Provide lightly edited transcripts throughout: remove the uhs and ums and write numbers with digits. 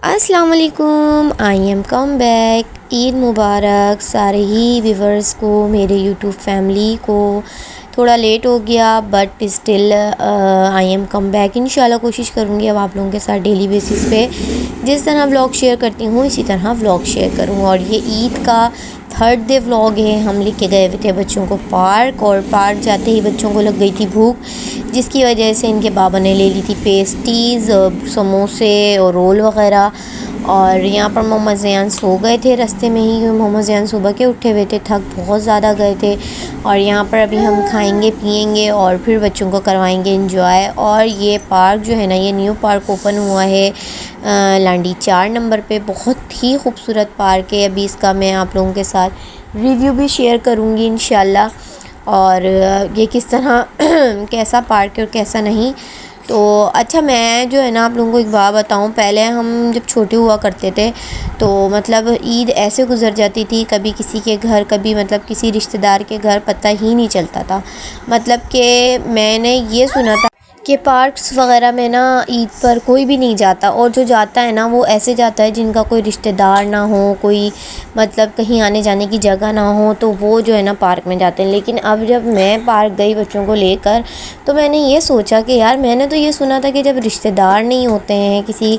अस्सलाम वालेकुम, I am come back. Eid मुबारक सारे ही व्यूवर्स को, मेरे यूट्यूब फैमिली को। थोड़ा लेट हो गया but still I am come back. इंशाल्लाह कोशिश करूँगी अब आप लोगों के साथ डेली बेसिस पे जिस तरह व्लॉग शेयर करती हूँ इसी तरह व्लॉग शेयर करूँ। और ये ईद का थर्ड डे व्लॉग है। हम लेके गए हुए थे बच्चों को पार्क, और पार्क जाते ही बच्चों को लग गई थी भूख, जिसकी वजह से इनके बाबा ने ले ली थी पेस्टीज़, समोसे और रोल वग़ैरह। और यहाँ पर मोहम्मद ज़ियान सो गए थे रास्ते में ही, मोहम्मद ज़ियान सुबह के उठे हुए थे, थक बहुत ज़्यादा गए थे। और यहाँ पर अभी हम खाएंगे पिएंगे और फिर बच्चों को करवाएंगे एंजॉय। और ये पार्क जो है ना, ये न्यू पार्क ओपन हुआ है लांडी 4 नंबर पे। बहुत ही खूबसूरत पार्क है। अभी इसका मैं आप लोगों के साथ रिव्यू भी शेयर करूँगी इंशाल्लाह, और ये किस तरह कैसा पार्क है और कैसा नहीं। तो अच्छा, मैं जो है ना आप लोगों को एक बात बताऊं, पहले हम जब छोटे हुआ करते थे तो मतलब ईद ऐसे गुज़र जाती थी, कभी किसी के घर, कभी मतलब किसी रिश्तेदार के घर, पता ही नहीं चलता था। मतलब कि मैंने ये सुना था कि पार्क्स वग़ैरह में ना ईद पर कोई भी नहीं जाता, और जो जाता है ना वो ऐसे जाता है जिनका कोई रिश्तेदार ना हो, कोई मतलब कहीं आने जाने की जगह ना हो, तो वो जो है ना पार्क में जाते हैं। लेकिन अब जब मैं पार्क गई बच्चों को लेकर, तो मैंने ये सोचा कि यार, मैंने तो ये सुना था कि जब रिश्तेदार नहीं होते हैं, किसी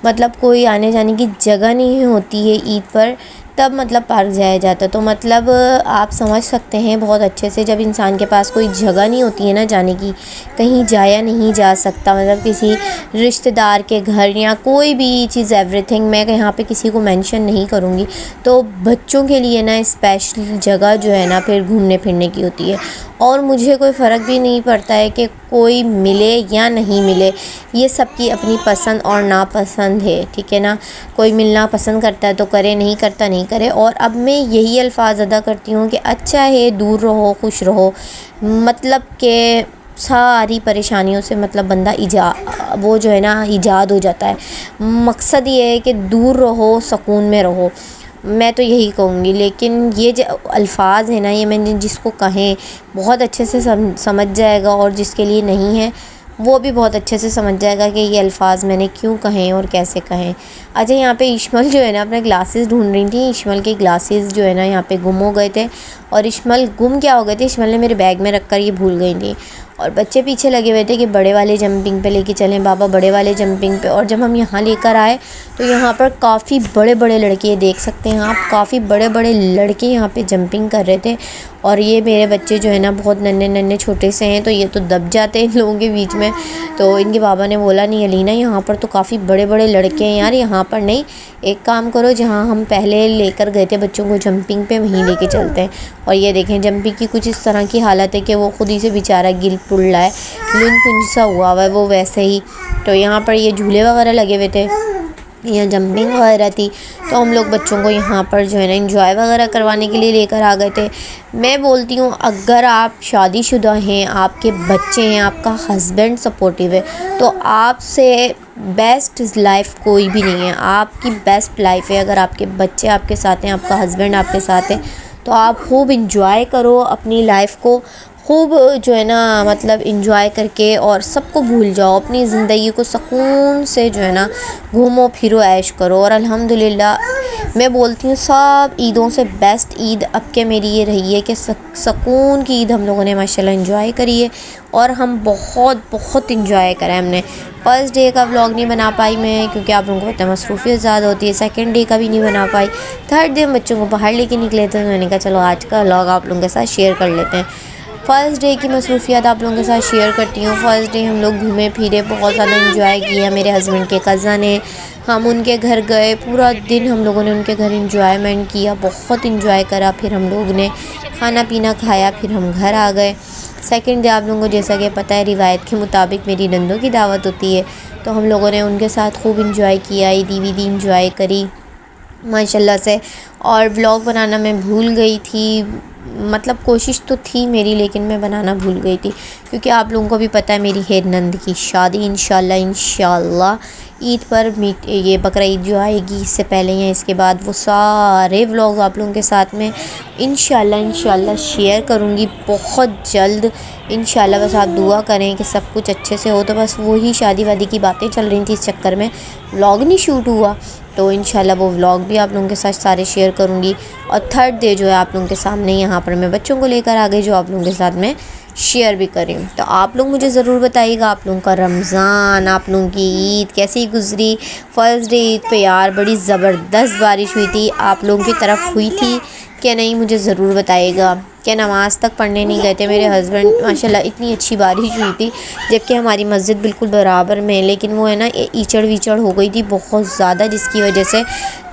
मतलब कोई आने जाने की जगह नहीं होती है ईद पर, तब मतलब पार्क जाया जाता। तो मतलब आप समझ सकते हैं बहुत अच्छे से, जब इंसान के पास कोई जगह नहीं होती है ना जाने की, कहीं जाया नहीं जा सकता, मतलब किसी रिश्तेदार के घर या कोई भी चीज़, एवरीथिंग मैं यहाँ पे किसी को मेंशन नहीं करूँगी। तो बच्चों के लिए ना स्पेशल जगह जो है ना फिर घूमने फिरने की होती है। और मुझे कोई फ़र्क भी नहीं पड़ता है कि कोई मिले या नहीं मिले, ये सबकी अपनी पसंद और नापसंद है, ठीक है ना। कोई मिलना पसंद करता है तो करे, नहीं करता नहीं करे। और अब मैं यही अल्फाज अदा करती हूँ कि अच्छा है दूर रहो, खुश रहो, मतलब कि सारी परेशानियों से मतलब बंदा वो जो है ना ईजाद हो जाता है। मकसद ये है कि दूर रहो, सुकून में रहो, मैं तो यही कहूँगी। लेकिन ये जो अल्फाज है ना, ये मैंने जिसको कहें बहुत अच्छे से समझ जाएगा, और जिसके लिए नहीं है वो भी बहुत अच्छे से समझ जाएगा कि ये अल्फाज मैंने क्यों कहें और कैसे कहें। अच्छा, यहाँ पे इश्मल जो है ना अपने ग्लासेस ढूंढ रही थी। इश्मल के ग्लासेस जो है ना यहाँ पे गुम हो गए थे। और इश्मल गुम क्या हो गए थे, इश्मल ने मेरे बैग में रख कर ये भूल गई थी। और बच्चे पीछे लगे हुए थे कि बड़े वाले जंपिंग पे लेके चलें बाबा, बड़े वाले जंपिंग पे। और जब हम यहाँ लेकर आए तो यहाँ पर काफ़ी बड़े बड़े लड़के, देख सकते हैं आप, काफ़ी बड़े बड़े लड़के यहाँ पे जंपिंग कर रहे थे। और ये मेरे बच्चे जो है ना बहुत नन्हे नन्हे छोटे से हैं, तो ये तो दब जाते हैं इन लोगों के बीच में। तो इनके बाबा ने बोला, नहीं अलीना, यहाँ पर तो काफ़ी बड़े बड़े लड़के हैं यार, यहाँ पर नहीं, एक काम करो, जहाँ हम पहले लेकर गए थे बच्चों को जंपिंग पे, वहीं लेके चलते हैं। और ये देखें, जंपिंग की कुछ इस तरह की हालत है कि वो खुद ही से बेचारा गिल पुड़ रहा है, लुन पुंज सा हुआ हुआ है वो वैसे ही। तो यहाँ पर ये झूले वगैरह लगे हुए थे, यहाँ जंपिंग वगैरह थी, तो हम लोग बच्चों को यहाँ पर जो है ना एंजॉय वगैरह करवाने के लिए लेकर आ गए थे। मैं बोलती हूँ, अगर आप शादीशुदा हैं, आपके बच्चे हैं, आपका हस्बैंड सपोर्टिव है, तो आपसे बेस्ट लाइफ कोई भी नहीं है। आपकी बेस्ट लाइफ है अगर आपके बच्चे आपके साथ हैं, आपका हस्बैंड आपके साथ है, तो आप खूब इंजॉय करो अपनी लाइफ को, खूब जो है ना मतलब इंजॉय करके और सबको भूल जाओ, अपनी ज़िंदगी को सुकून से जो है ना घूमो फिरो, ऐश करो। और अल्हम्दुलिल्लाह मैं बोलती हूँ सब ईदों से बेस्ट ईद अब के मेरी ये रही है कि सुकून की ईद हम लोगों ने माशाल्लाह इंजॉय करी है। और हम बहुत बहुत इंजॉय करा हमने। फ़र्स्ट डे का व्लॉग नहीं बना पाई मैं, क्योंकि आप लोगों को पता है मसरूफियत ज़्यादा होती है। सेकंड डे का भी नहीं बना पाई। थर्ड डे बच्चों को बाहर लेके निकले थे, तो मैंने कहा चलो आज का व्लॉग आप लोगों के साथ शेयर कर लेते हैं। फ़र्स्ट डे की मसरूफियात आप लोगों के साथ शेयर करती हूँ। फ़र्स्ट डे हम लोग घूमे फिरे, बहुत ज़्यादा इंजॉय किया। मेरे हस्बैंड के कज़न है, हम उनके घर गए, पूरा दिन हम लोगों ने उनके घर इंजॉयमेंट किया, बहुत इंजॉय करा। फिर हम लोग ने खाना पीना खाया, फिर हम घर आ गए। सेकंड डे आप लोगों को जैसा कि पता है रिवायत के मुताबिक मेरी नंदों की दावत होती है, तो हम लोगों ने उनके साथ खूब इंजॉय किया, ईदी वीदी इंजॉय करी माशाल्लाह से। और व्लॉग बनाना मैं भूल गई थी, मतलब कोशिश तो थी मेरी, लेकिन मैं बनाना भूल गई थी, क्योंकि आप लोगों को भी पता है मेरी है नंद की शादी इंशाल्लाह ईद पर ये बकरा ईद जो आएगी इससे पहले या इसके बाद वो सारे व्लॉग आप लोगों के साथ में इंशाल्लाह शेयर करूँगी बहुत जल्द इंशाल्लाह। बस आप दुआ करें कि सब कुछ अच्छे से हो। तो बस वही शादी वादी की बातें चल रही थी, इस चक्कर में व्लॉग नहीं शूट हुआ। तो इंशाल्लाह वो व्लॉग भी आप लोगों के साथ सारे शेयर करूँगी। और थर्ड डे जो है आप लोगों के सामने यहाँ पर मैं बच्चों को लेकर आ गई जो आप लोगों के साथ में शेयर भी करें। तो आप लोग मुझे ज़रूर बताइएगा आप लोगों का रमज़ान, आप लोगों की ईद कैसी गुज़री। फ़र्स्ट डे ईद पे यार बड़ी ज़बरदस्त बारिश हुई थी, आप लोगों की तरफ हुई थी क्या नहीं मुझे ज़रूर बताइएगा। क्या नमाज़ तक पढ़ने नहीं गए थे मेरे हस्बैंड, माशाल्लाह इतनी अच्छी बारिश हुई थी जबकि हमारी मस्जिद बिल्कुल बराबर में है, लेकिन वो है ना ईचड़ वीचड़ हो गई थी बहुत ज़्यादा, जिसकी वजह से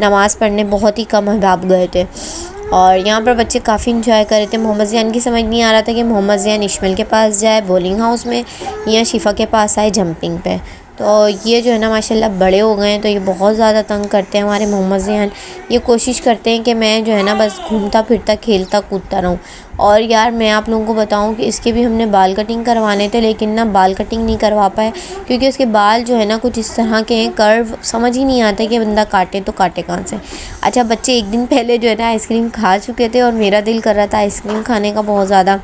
नमाज़ पढ़ने बहुत ही कम अहबाब गए थे। और यहाँ पर बच्चे काफ़ी इंजॉय कर रहे थे। मोहम्मद ज़ियान की समझ नहीं आ रहा था कि मोहम्मद ज़ियान इश्माइल के पास जाए बॉलिंग हाउस में या शिफ़ा के पास आए जंपिंग पे। तो ये जो है ना माशाल्लाह बड़े हो गए हैं, तो ये बहुत ज़्यादा तंग करते हैं हमारे मोहम्मद ज़ियान। ये कोशिश करते हैं कि मैं जो है ना बस घूमता फिरता खेलता कूदता रहूँ। और यार मैं आप लोगों को बताऊं कि इसके भी हमने बाल कटिंग करवाने थे, लेकिन ना बाल कटिंग नहीं करवा पाए क्योंकि उसके बाल जो है ना कुछ इस तरह के हैं, कर्व समझ ही नहीं आता कि बंदा काटे तो काटे कहाँ से। अच्छा बच्चे एक दिन पहले जो है ना आइसक्रीम खा चुके थे और मेरा दिल कर रहा था आइसक्रीम खाने का बहुत ज़्यादा।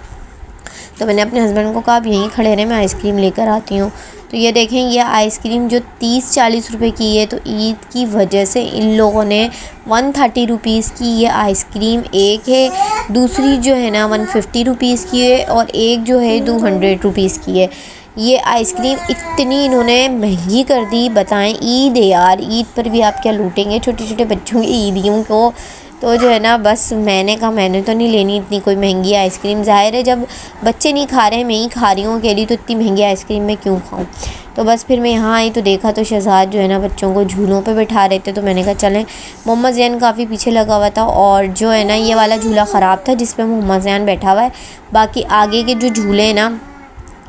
तो मैंने अपने हस्बैंड को कहा आप यहीं खड़े रहें, मैं आइसक्रीम लेकर आती हूँ। तो ये देखें ये आइसक्रीम जो 30-40 रुपए की है, तो ईद की वजह से इन लोगों ने 130 रुपीज़ की ये आइसक्रीम एक है, दूसरी जो है ना 150 रुपीज़ की है और एक जो है 200 रुपीज़ की है। ये आइसक्रीम इतनी इन्होंने महंगी कर दी। बताएं ईद है यार, ईद पर भी आप क्या लूटेंगे छोटे छोटे बच्चों की ईदियों को। तो जो है ना बस मैंने कहा मैंने तो नहीं लेनी इतनी कोई महंगी आइसक्रीम, ज़ाहिर है जब बच्चे नहीं खा रहे हैं मैं ही खा रही हूँ अकेली, तो इतनी महंगी आइसक्रीम मैं क्यों खाऊँ। तो बस फिर मैं यहाँ आई तो देखा तो शहजाद जो है ना बच्चों को झूलों पे बैठा रहे थे, तो मैंने कहा चलें। मोहम्मद ज़ैन काफ़ी पीछे लगा हुआ था और जो है ना ये वाला झूला ख़राब था जिस पे मोहम्मद ज़ैन बैठा हुआ है, बाकी आगे के जो झूले हैं ना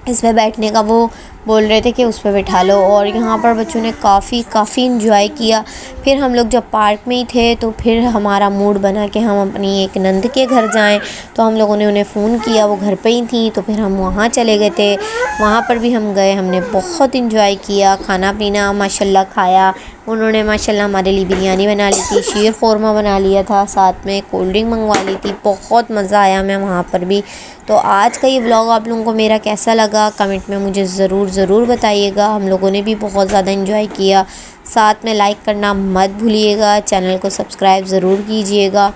इस पर बैठने का वो बोल रहे थे कि उस पर बैठा लो। और यहाँ पर बच्चों ने काफ़ी इंजॉय किया। फिर हम लोग जब पार्क में ही थे तो फिर हमारा मूड बना कि हम अपनी एक नंद के घर जाएं, तो हम लोगों ने उन्हें फ़ोन किया, वो घर पे ही थी, तो फिर हम वहाँ चले गए थे। वहाँ पर भी हम गए, हमने बहुत इंजॉय किया, खाना पीना माशाल्लाह खाया। उन्होंने माशाल्लाह हमारे लिए बिरयानी बना ली थी, शीर ख़ोरमा बना लिया था, साथ में कोल्ड ड्रिंक मंगवा ली थी, बहुत मज़ा आया मैं वहाँ पर भी। तो आज का ये व्लॉग आप लोगों को मेरा कैसा लगा कमेंट में मुझे ज़रूर बताइएगा। हम लोगों ने भी बहुत ज़्यादा इंजॉय किया। साथ में लाइक करना मत भूलिएगा, चैनल को सब्सक्राइब ज़रूर कीजिएगा।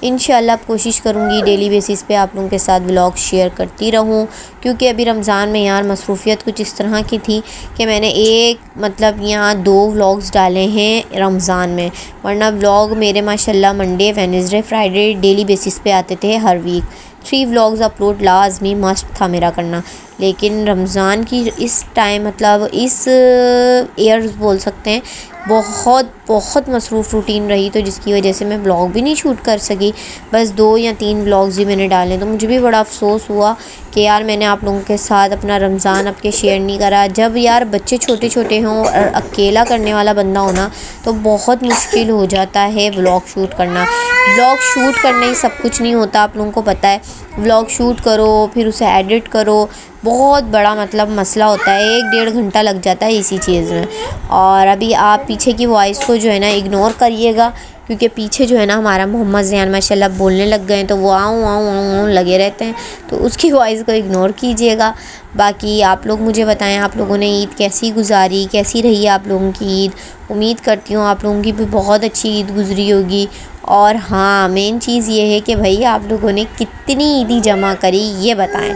इंशाल्लाह कोशिश करूँगी डेली बेसिस पे आप लोगों के साथ व्लॉग शेयर करती रहूँ, क्योंकि अभी रमज़ान में यार मसरूफ़ियत कुछ इस तरह की थी कि मैंने यहाँ 2 व्लॉग्स डाले हैं रमज़ान में, वरना व्लॉग मेरे माशाल्लाह Monday Wednesday Friday daily basis पे आते थे हर वीक। 3 व्लॉग्स अपलोड लाजमी मस्ट था मेरा करना। लेकिन रमज़ान की इस टाइम मतलब इस ईयर बोल सकते हैं बहुत मसरूफ़ रूटीन रही, तो जिसकी वजह से मैं व्लॉग भी नहीं शूट कर सकी। बस 2 या 3 व्लॉग्स ही मैंने डाले, तो मुझे भी बड़ा अफसोस हुआ कि यार मैंने आप लोगों के साथ अपना रमज़ान अब के शेयर नहीं करा। जब यार बच्चे छोटे हों और अकेला करने वाला बंदा होना तो बहुत मुश्किल हो जाता है व्लॉग शूट करना। व्लॉग शूट करना ही सब कुछ नहीं होता, आप लोगों को पता है। व्लॉग शूट करो फिर उसे एडिट करो, बहुत बड़ा मतलब मसला होता है, 1-1.5 घंटा लग जाता है इसी चीज़ में। और अभी आप पीछे की वॉइस को जो है ना इग्नोर करिएगा, क्योंकि पीछे जो है ना हमारा मोहम्मद ज़ियान माशाल्लाह बोलने लग गए हैं, तो वो आऊँ लगे रहते हैं, तो उसकी वॉइस को इग्नोर कीजिएगा। बाकी आप लोग मुझे बताएं आप लोगों ने ईद कैसी गुजारी, कैसी रही आप लोगों की ईद। उम्मीद करती हूँ आप लोगों की भी बहुत अच्छी ईद गुजरी होगी। और हाँ मेन चीज़ ये है कि भाई आप लोगों ने कितनी ईदी जमा करी ये बताएं।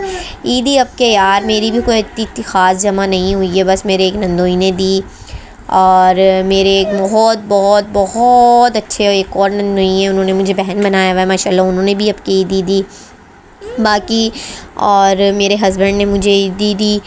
ईदी अब के यार मेरी भी कोई इतनी ख़ास जमा नहीं हुई है, बस मेरे एक नंदोई ने दी और मेरे एक बहुत अच्छे एक और नंदोई है, उन्होंने मुझे बहन बनाया हुआ है माशाल्लाह, उन्होंने भी अब की ईदी दी बाकी। और मेरे हस्बैंड ने मुझे ईदी दी,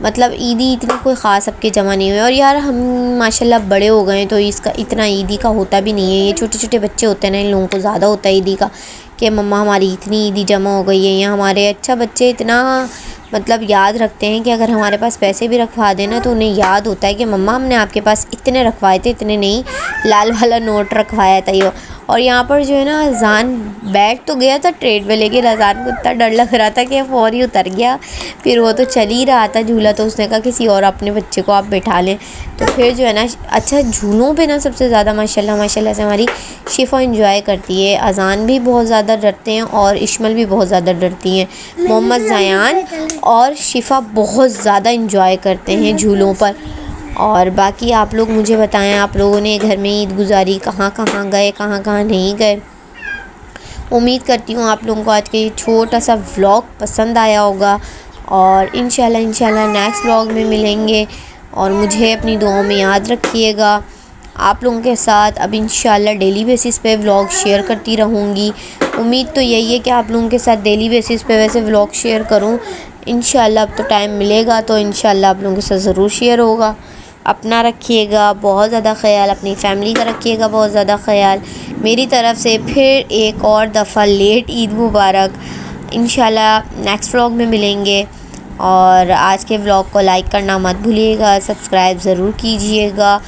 मतलब ईदी इतनी कोई ख़ास सबके जमा नहीं हुए। और यार हम माशाल्लाह बड़े हो गए तो इसका इतना ईदी का होता भी नहीं है। ये छोटे बच्चे होते हैं ना, इन लोगों को ज़्यादा होता है ईदी का कि मम्मा हमारी इतनी ईदी जमा हो गई है। या हमारे अच्छा बच्चे इतना मतलब याद रखते हैं कि अगर हमारे पास पैसे भी रखवा देना तो उन्हें याद होता है कि मम्मा हमने आपके पास इतने रखवाए थे, इतने नहीं, लाल वाला नोट रखवाया था ये। और यहाँ पर जो है ना अजान बैठ तो गया था ट्रेन में, लेकिन अजान को इतना डर लग रहा था कि फौर ही उतर गया। फिर वो तो चल ही रहा था झूला, तो उसने कहा किसी और अपने बच्चे को आप बैठा लें। तो फिर जो है ना अच्छा झूलों पे ना सबसे ज़्यादा माशाल्लाह से हमारी शिफ़ा इंजॉय करती है। अजान भी बहुत ज़्यादा डरते हैं और इश्मल भी बहुत ज़्यादा डरती हैं। मोहम्मद ज़यान और शिफ़ा बहुत ज़्यादा इंजॉय करते हैं झूलों पर। और बाकी आप लोग मुझे बताएं, आप लोगों ने घर में ईद गुजारी, कहाँ कहाँ गए, कहाँ कहाँ नहीं गए। उम्मीद करती हूँ आप लोगों को आज का ये छोटा सा व्लॉग पसंद आया होगा। और इंशाल्लाह नेक्स्ट व्लॉग में मिलेंगे। और मुझे अपनी दुआओं में याद रखिएगा। आप लोगों के साथ अब इंशाल्लाह डेली बेसिस पे व्लॉग शेयर करती रहूँगी। उम्मीद तो यही है कि आप लोगों के साथ डेली बेसिस पे वैसे व्लॉग शेयर करूँ इंशाल्लाह। अब तो टाइम मिलेगा तो इंशाल्लाह आप लोगों के साथ ज़रूर शेयर होगा। अपना रखिएगा बहुत ज़्यादा ख़याल, अपनी फैमिली का रखिएगा बहुत ज़्यादा ख़याल। मेरी तरफ़ से फिर एक और दफ़ा लेट ईद मुबारक। इंशाल्लाह नेक्स्ट व्लॉग में मिलेंगे। और आज के व्लॉग को लाइक करना मत भूलिएगा, सब्सक्राइब ज़रूर कीजिएगा।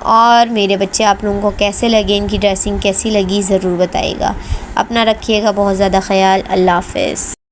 और मेरे बच्चे आप लोगों को कैसे लगे, इनकी ड्रेसिंग कैसी लगी ज़रूर बताइएगा। अपना रखिएगा बहुत ज़्यादा ख़याल। अल्लाह हाफ़िज़।